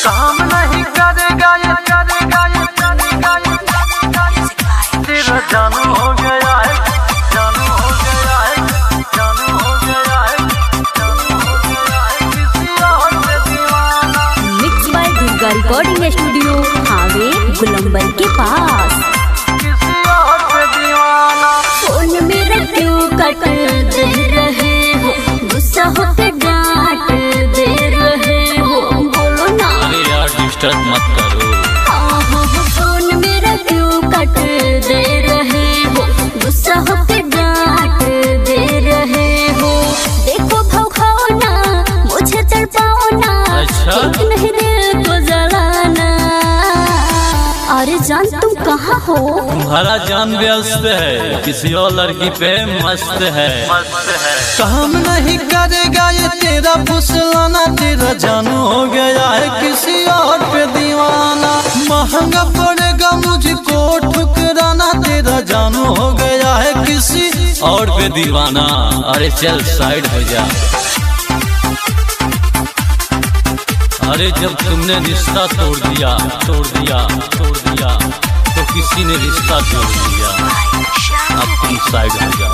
काम नहीं करेगा ये करेगा ये करेगा ये तेरा जानू हो गया है, जानू हो गया है, जानू हो गया है, जानू हो गया है किसी और पे दीवाना। Mix by Durga recording studio हावे गुलंबर के पास। किसी और पे दीवाना। फोन मेरा क्यों कट दे रहे हो, गुस्सा होके डांट दे रहे हो, बोलो ना। अरे यार डिस्टर्ब मत करो। फोन मेरा क्यों कट दे रहे हो, गुस्सा होके डांट दे रहे हो। देखो भाव खाओ ना, मुझे तड़पाओ ना, अच्छा? ठीक नहीं दिल को जलाना। अरे जान तुम कहाँ हो? तुम्हारा जान व्यस्त है, किसी और लड़की पे मस्त है। काम नहीं करेगा ये तेरा फुसलाना, तेरा जानू हो गया है किसी और पे दीवाना। महंगा पड़ेगा मुझको ठुकराना, तेरा जानू हो गया है किसी और पे दीवाना। अरे चल साइड हो जा। अरे जब तुमने रिश्ता तोड़ दिया तोड़ दिया तोड़ दिया तो किसी ने रिश्ता जोड़ दिया। अब तुम साइड हो जाओ,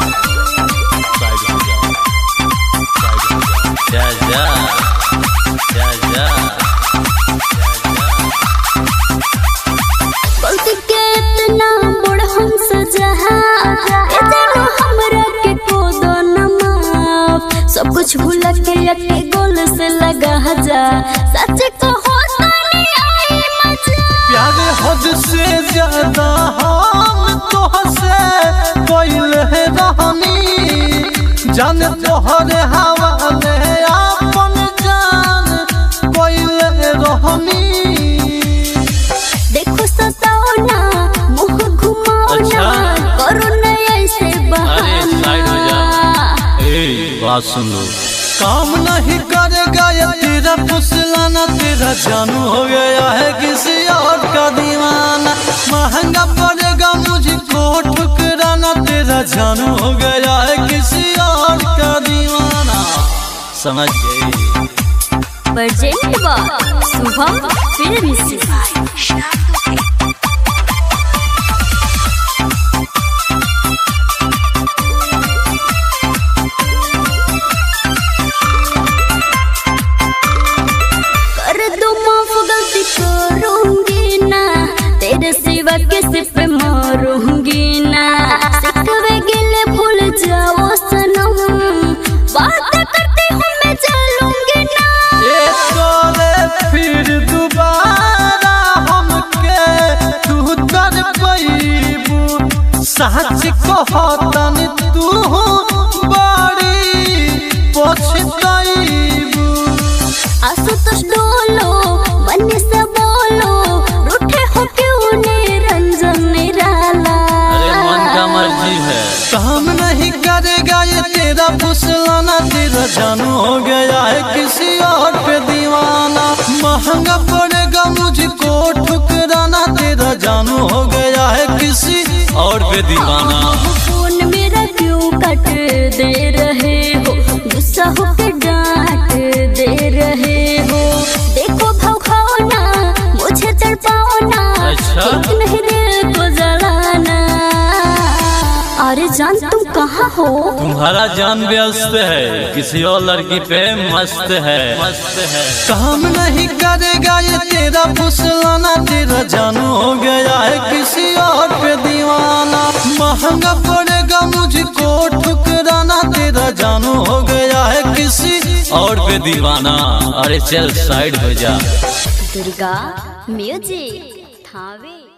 साइड हो जाओ, साइड हो जाओ। जा जा जा जा। गलती के इतना बड़ा हम सजा, ये जानो हमरा के को दो न माफ। सब कुछ भूल के अके गोल से लगा जा, सच कहो तो नहीं आई मजा। प्यार हद से ज्यादा हम तोहसे कोइल है रहनी, जान तोहरे हवाले अपन जान कोइल है रहनी। देखो सताओ ना, मुँह घुमाओ अच्छा? ना, करो न ऐसे अरे बहाना। साइड हो जा। ए बात सुन लो। काम नहीं करेगा ये तेरा फुसलाना, तेरा जानू हो गया है किसी और का दीवाना। महंगा पड़ेगा मुझको ठुकराना, तेरा जानू हो गया है किसी और का दीवाना। समझ गए। प्रेजेंट बा शुभम फिल्म से। कर दो माफ, गलती करूंगी ना, तेरे सिवा किसी पे मारूंगी ना। सिकवे गिले भूल जाओ सनम, बात करती हूँ मैं चलूंगी ना। ये तोरे फिर दोबारा हमके तू कर पैबू, सच कहतन तू बड़ी पछताईबू। आशुतोष डोलो, मन से बोलो, रूठे हो क्यों निरंजन निराला। अरे मन का मर्जी है। काम नहीं करेगा ये तेरा फुसलाना, तेरा जानू हो गया है किसी और पे दीवाना। महंगा पड़ेगा मुझको ठुकराना, तेरा जानू हो गया है किसी और पे दीवाना। फोन मेरा क्यों कट दे रहे हो, गुस्सा होके डांट दे रहे हो। देखो भाव खाओ ना, मुझे तड़पाओ ना, अच्छा? ठीक नहीं दिल को जलाना। अरे जान तुम कहाँ हो? तुम्हारा जान व्यस्त है, किसी और लड़की पे मस्त है, मस्त है। काम नहीं करेगा ये तेरा फुसलाना, तेरा जानू हो गया है किसी और पे दीवाना। महंगा पड़ेगा मुझको ठुकराना, तेरा जानू हो गया है किसी और पे दीवाना। अरे चल साइड हो जा। दुर्गा म्यूजिक थावे।